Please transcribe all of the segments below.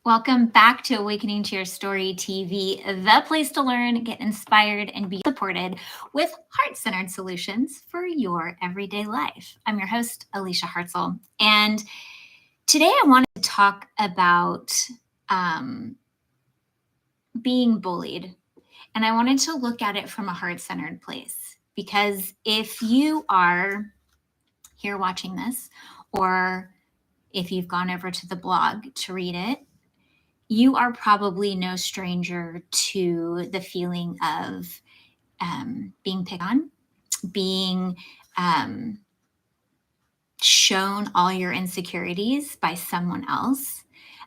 Welcome back to Awakening to Your Story TV, the place to learn, get inspired, and be supported with heart-centered solutions for your everyday life. I'm your host, Alicia Hartzell, and today I wanted to talk about being bullied, and I wanted to look at it from a heart-centered place, because if you are here watching this, or if you've gone over to the blog to read it, you are probably no stranger to the feeling of being picked on, being shown all your insecurities by someone else,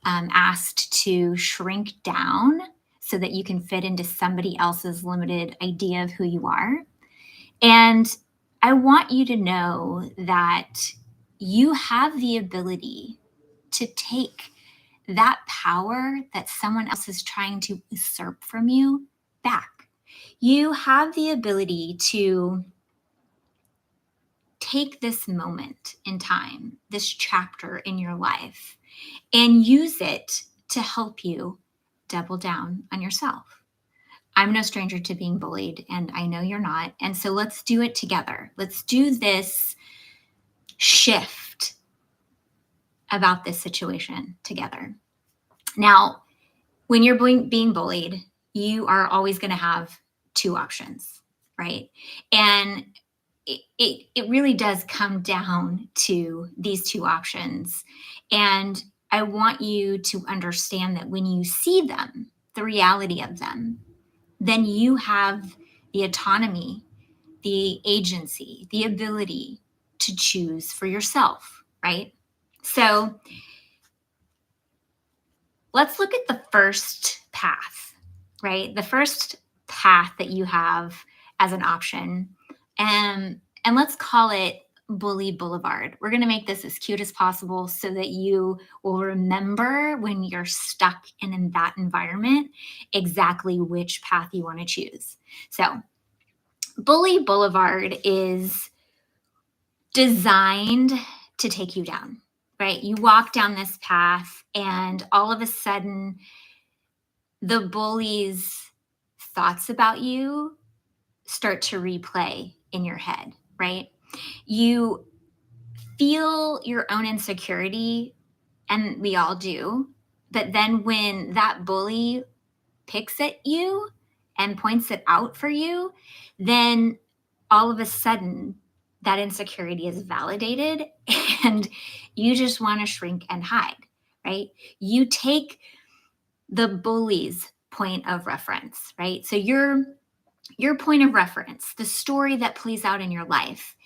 asked to shrink down so that you can fit into somebody else's limited idea of who you are. And I want you to know that you have the ability to take that power that someone else is trying to usurp from you back. You have the ability to take this moment in time, this chapter in your life, and use it to help you double down on yourself. I'm no stranger to being bullied, and I know you're not. And so let's do it together. Let's do this shift about this situation together. Now, when you're being bullied, you are always going to have two options, right? And it really does come down to these two options. And I want you to understand that when you see them, the reality of them, then you have the autonomy, the agency, the ability to choose for yourself, right? So let's look at the first path, right? The first path that you have as an option. And let's call it Bullied Boulevard. We're going to make this as cute as possible so that you will remember when you're stuck in that environment exactly which path you want to choose. So Bullied Boulevard is designed to take you down. Right? You walk down this path and all of a sudden the bully's thoughts about you start to replay in your head, right? You feel your own insecurity, and we all do. But then when that bully picks at you and points it out for you, then all of a sudden that insecurity is validated and you just want to shrink and hide, right? You take the bully's point of reference, right? So your point of reference, the story that plays out in your life,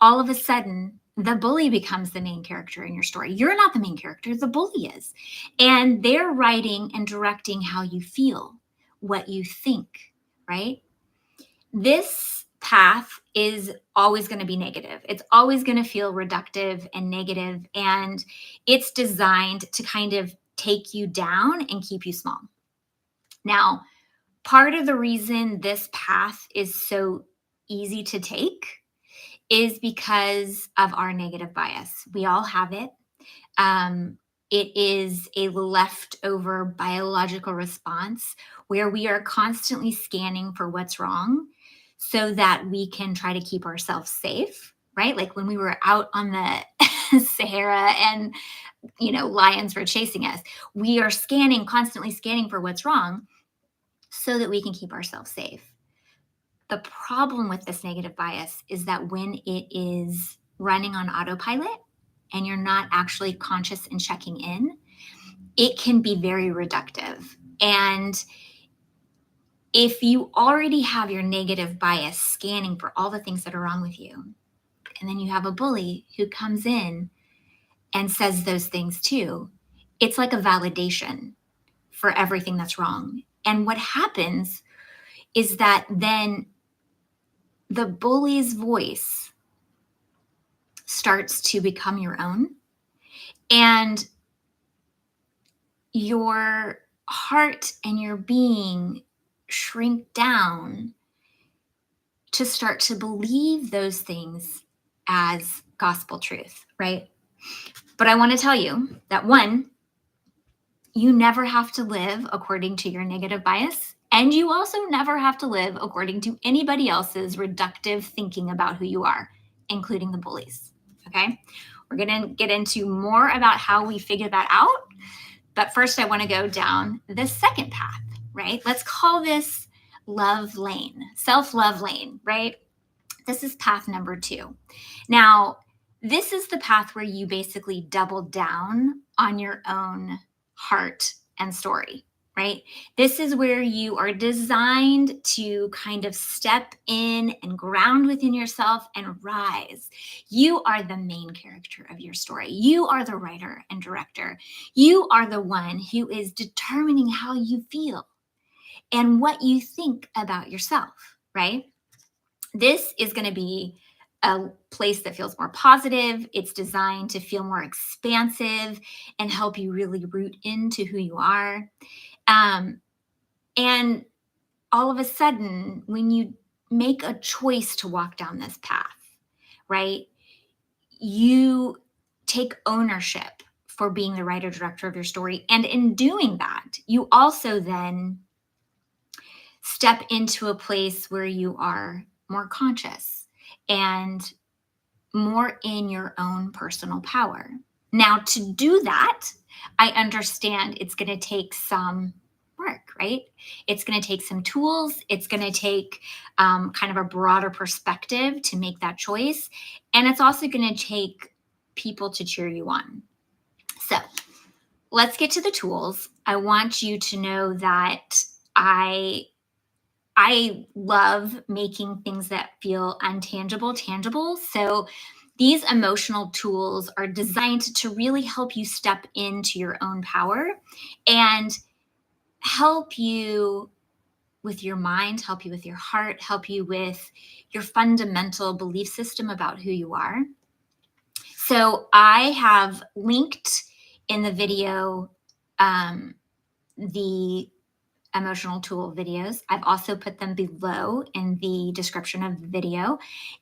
all of a sudden the bully becomes the main character in your story. You're not the main character, the bully is. And they're writing and directing how you feel, what you think, right? This path is always going to be negative. It's always going to feel reductive and negative, and it's designed to kind of take you down and keep you small. Now, part of the reason this path is so easy to take is because of our negative bias. We all have it. It is a leftover biological response where we are constantly scanning for what's wrong so that we can try to keep ourselves safe, right? Like when we were out on the Sahara and, lions were chasing us, we are constantly scanning for what's wrong so that we can keep ourselves safe. The problem with this negative bias is that when it is running on autopilot and you're not actually conscious and checking in, it can be very reductive. And if you already have your negative bias scanning for all the things that are wrong with you, and then you have a bully who comes in and says those things too, it's like a validation for everything that's wrong. And what happens is that then the bully's voice starts to become your own, and your heart and your being shrink down to start to believe those things as gospel truth, right? But I want to tell you that one, you never have to live according to your negative bias. And you also never have to live according to anybody else's reductive thinking about who you are, including the bullies. Okay. We're going to get into more about how we figure that out. But first, I want to go down the second path, right? Let's call this love lane, self-love lane, right? This is path number 2. Now, this is the path where you basically double down on your own heart and story, right? This is where you are designed to kind of step in and ground within yourself and rise. You are the main character of your story. You are the writer and director. You are the one who is determining how you feel and what you think about yourself, right? This is going to be a place that feels more positive. It's designed to feel more expansive and help you really root into who you are. And all of a sudden, when you make a choice to walk down this path, right, you take ownership for being the writer director of your story. And in doing that, you also then step into a place where you are more conscious and more in your own personal power. Now, to do that, I understand it's going to take some work, right? It's going to take some tools. It's going to take kind of a broader perspective to make that choice. And it's also going to take people to cheer you on. So let's get to the tools. I want you to know that I love making things that feel untangible tangible. So these emotional tools are designed to really help you step into your own power and help you with your mind, help you with your heart, help you with your fundamental belief system about who you are. So I have linked in the video the emotional tool videos. I've also put them below in the description of the video.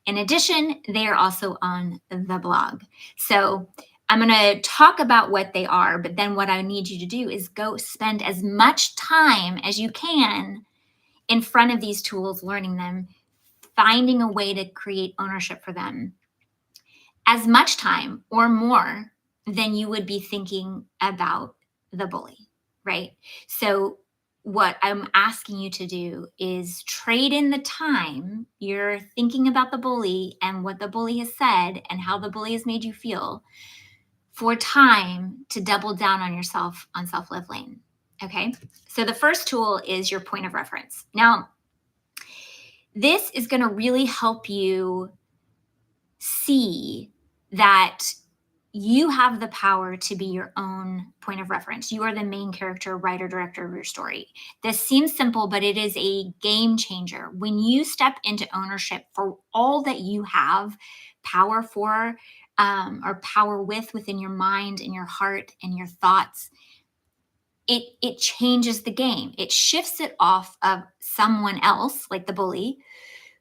In addition, they are also on the blog. So I'm going to talk about what they are, but then what I need you to do is go spend as much time as you can in front of these tools, learning them, finding a way to create ownership for them. As much time or more than you would be thinking about the bully, right? So what I'm asking you to do is trade in the time you're thinking about the bully and what the bully has said and how the bully has made you feel for time to double down on yourself on self-love lane. Okay. So the first tool is your point of reference. Now, this is going to really help you see that you have the power to be your own point of reference. You are the main character, writer, director of your story. This seems simple, but it is a game changer. When you step into ownership for all that you have power for, or power within your mind and your heart and your thoughts, it changes the game. It shifts it off of someone else, like the bully,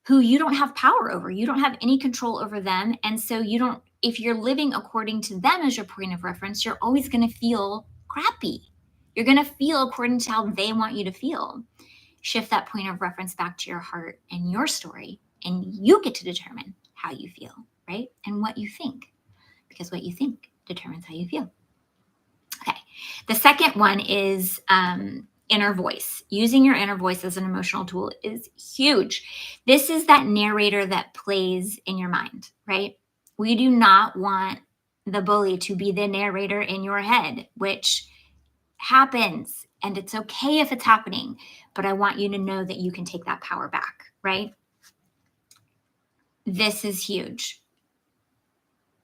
who you don't have power over. You don't have any control over them. And so you don't, if you're living according to them as your point of reference, you're always going to feel crappy. You're going to feel according to how they want you to feel. Shift that point of reference back to your heart and your story, and you get to determine how you feel, right? And what you think, because what you think determines how you feel. Okay. The second one is inner voice. Using your inner voice as an emotional tool is huge. This is that narrator that plays in your mind, right? We do not want the bully to be the narrator in your head, which happens. And it's okay if it's happening, but I want you to know that you can take that power back, right? This is huge.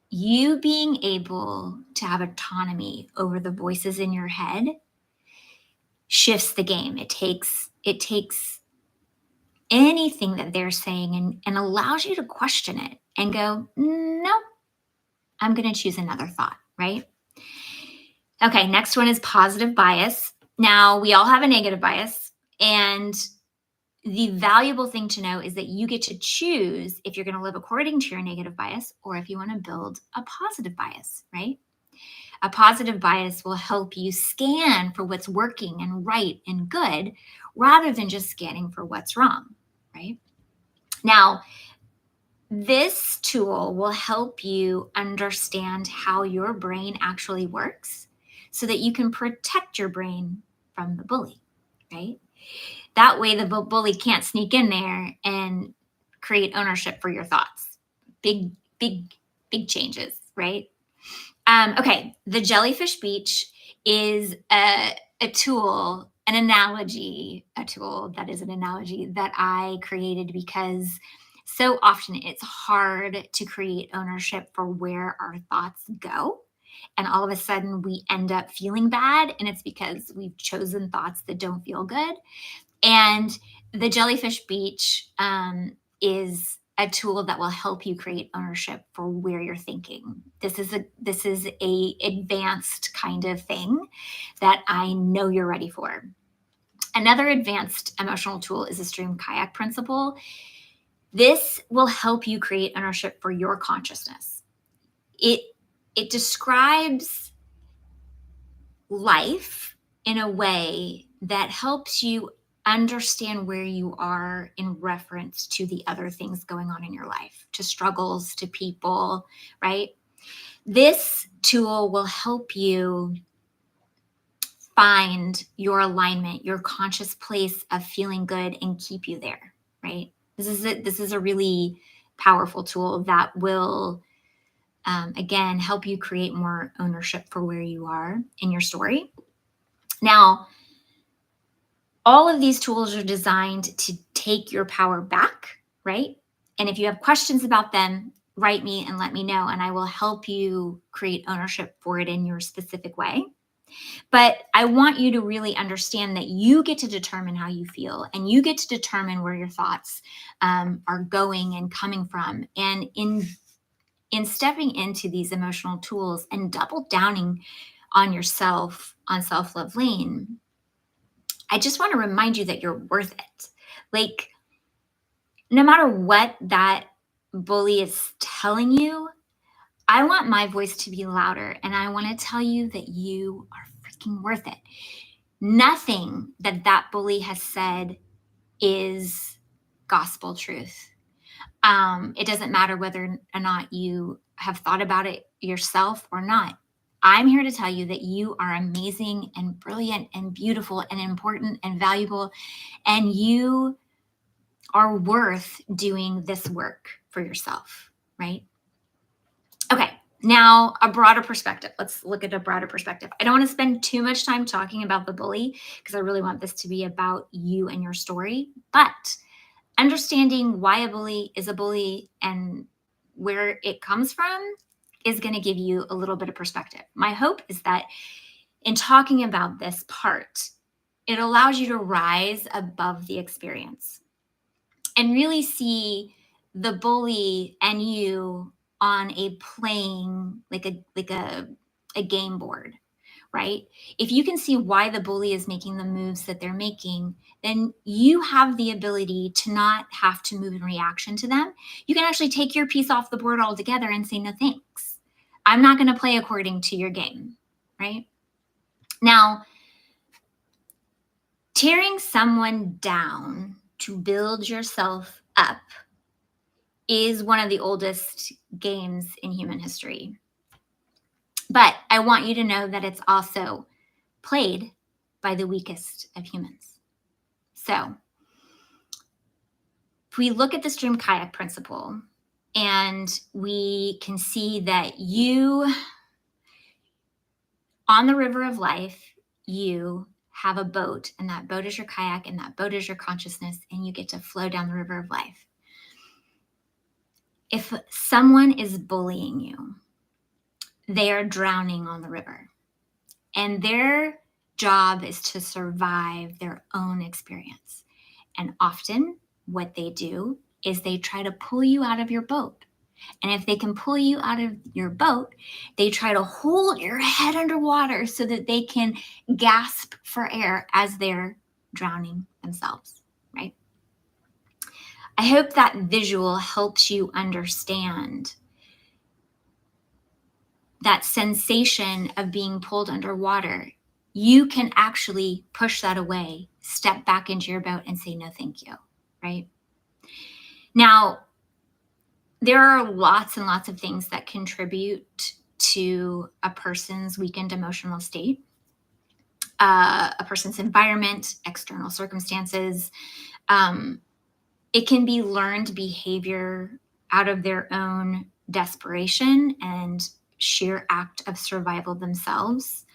You being able to have autonomy over the voices in your head shifts the game. It takes anything that they're saying and allows you to question it and go, no, I'm going to choose another thought, right? Okay, next one is positive bias. Now, we all have a negative bias, and the valuable thing to know is that you get to choose if you're going to live according to your negative bias or if you want to build a positive bias, right? A positive bias will help you scan for what's working and right and good rather than just scanning for what's wrong, right? Now, this tool will help you understand how your brain actually works so that you can protect your brain from the bully, right? That way, the bully can't sneak in there and create ownership for your thoughts. Big, big, big changes, right? Okay, the jellyfish beach is a tool, an analogy, a tool that is an analogy that I created because so often it's hard to create ownership for where our thoughts go. And all of a sudden we end up feeling bad. And it's because we've chosen thoughts that don't feel good. And the jellyfish beach is a tool that will help you create ownership for where you're thinking. This is a advanced kind of thing that I know you're ready for. Another advanced emotional tool is the stream kayak principle. This will help you create ownership for your consciousness. It describes life in a way that helps you understand where you are in reference to the other things going on in your life, to struggles, to people, right? This tool will help you find your alignment, your conscious place of feeling good and keep you there, right? This is a really powerful tool that will, again, help you create more ownership for where you are in your story. Now, all of these tools are designed to take your power back, right? And if you have questions about them, write me and let me know, and I will help you create ownership for it in your specific way. But I want you to really understand that you get to determine how you feel, and you get to determine where your thoughts are going and coming from. And in stepping into these emotional tools and double downing on yourself on self-love lane, I just want to remind you that you're worth it. Like, no matter what that bully is telling you, I want my voice to be louder, and I want to tell you that you are freaking worth it. Nothing that that bully has said is gospel truth. It doesn't matter whether or not you have thought about it yourself or not. I'm here to tell you that you are amazing and brilliant and beautiful and important and valuable, and you are worth doing this work for yourself, right? Okay, now a broader perspective. Let's look at a broader perspective. I don't want to spend too much time talking about the bully because I really want this to be about you and your story, but understanding why a bully is a bully and where it comes from is going to give you a little bit of perspective. My hope is that in talking about this part, it allows you to rise above the experience and really see the bully and you on a playing like a game board, right? If you can see why the bully is making the moves that they're making, then you have the ability to not have to move in reaction to them. You can actually take your piece off the board altogether and say, no, thanks. I'm not going to play according to your game, right? Now, tearing someone down to build yourself up is one of the oldest games in human history. But I want you to know that it's also played by the weakest of humans. So if we look at the stream kayak principle and we can see that you, on the river of life, you have a boat, and that boat is your kayak, and that boat is your consciousness, and you get to flow down the river of life. If someone is bullying you, they are drowning on the river, and their job is to survive their own experience. And often what they do is they try to pull you out of your boat. And if they can pull you out of your boat, they try to hold your head underwater so that they can gasp for air as they're drowning themselves, right? I hope that visual helps you understand that sensation of being pulled underwater, you can actually push that away, step back into your boat and say, no, thank you, right? Now, there are lots and lots of things that contribute to a person's weakened emotional state, a person's environment, external circumstances. It can be learned behavior out of their own desperation and sheer act of survival themselves.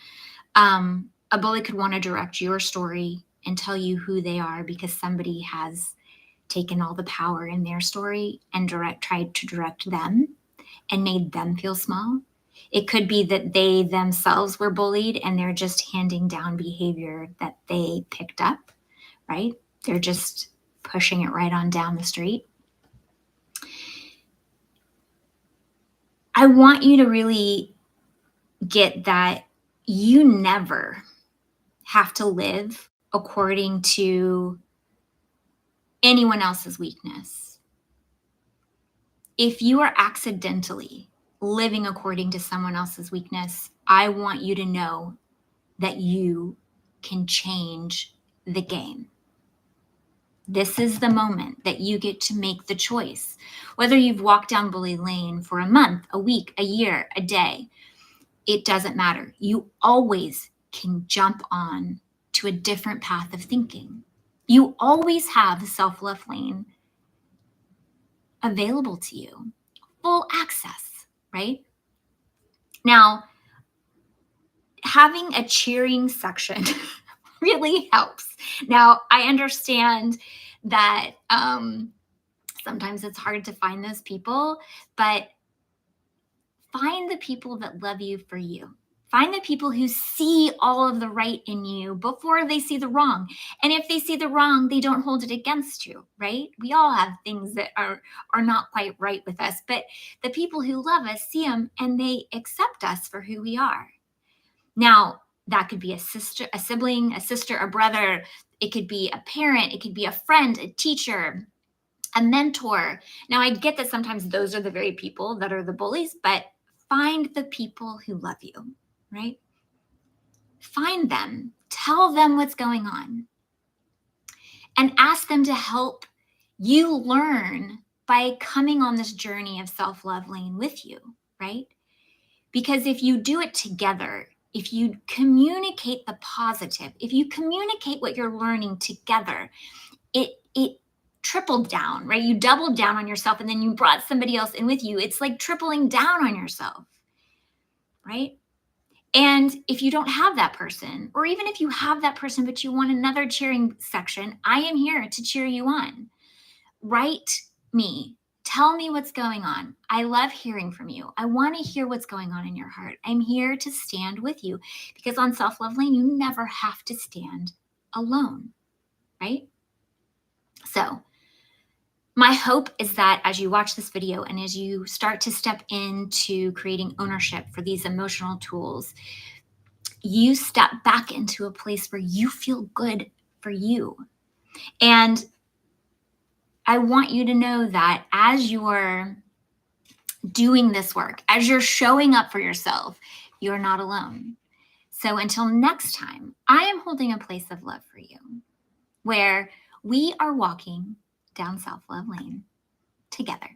A bully could want to direct your story and tell you who they are because somebody has taken all the power in their story and tried to direct them and made them feel small. It could be that they themselves were bullied and they're just handing down behavior that they picked up, right? They're just pushing it right on down the street. I want you to really get that you never have to live according to anyone else's weakness. If you are accidentally living according to someone else's weakness, I want you to know that you can change the game. This is the moment that you get to make the choice. Whether you've walked down bully lane for a month, a week, a year, a day, it doesn't matter. You always can jump on to a different path of thinking. You always have the self-love lane available to you, full access, right? Now, having a cheering section really helps. Now, I understand that sometimes it's hard to find those people, but find the people that love you for you. Find the people who see all of the right in you before they see the wrong. And if they see the wrong, they don't hold it against you, right? We all have things that are not quite right with us, but the people who love us see them and they accept us for who we are. Now, that could be a sister, a sibling, a sister, a brother. It could be a parent. It could be a friend, a teacher, a mentor. Now, I get that sometimes those are the very people that are the bullies, but find the people who love you, right? Find them, tell them what's going on, and ask them to help you learn by coming on this journey of self-love lane with you, right? Because if you do it together, if you communicate the positive, if you communicate what you're learning together, it tripled down, right? You doubled down on yourself and then you brought somebody else in with you. It's like tripling down on yourself, right? And if you don't have that person, or even if you have that person, but you want another cheering section, I am here to cheer you on. Write me. Tell me what's going on. I love hearing from you. I want to hear what's going on in your heart. I'm here to stand with you because on Self-Love Lane, you never have to stand alone, right? So my hope is that as you watch this video and as you start to step into creating ownership for these emotional tools, you step back into a place where you feel good for you. And I want you to know that as you're doing this work, as you're showing up for yourself, you're not alone. So until next time, I am holding a place of love for you where we are walking down Self-Love Lane together.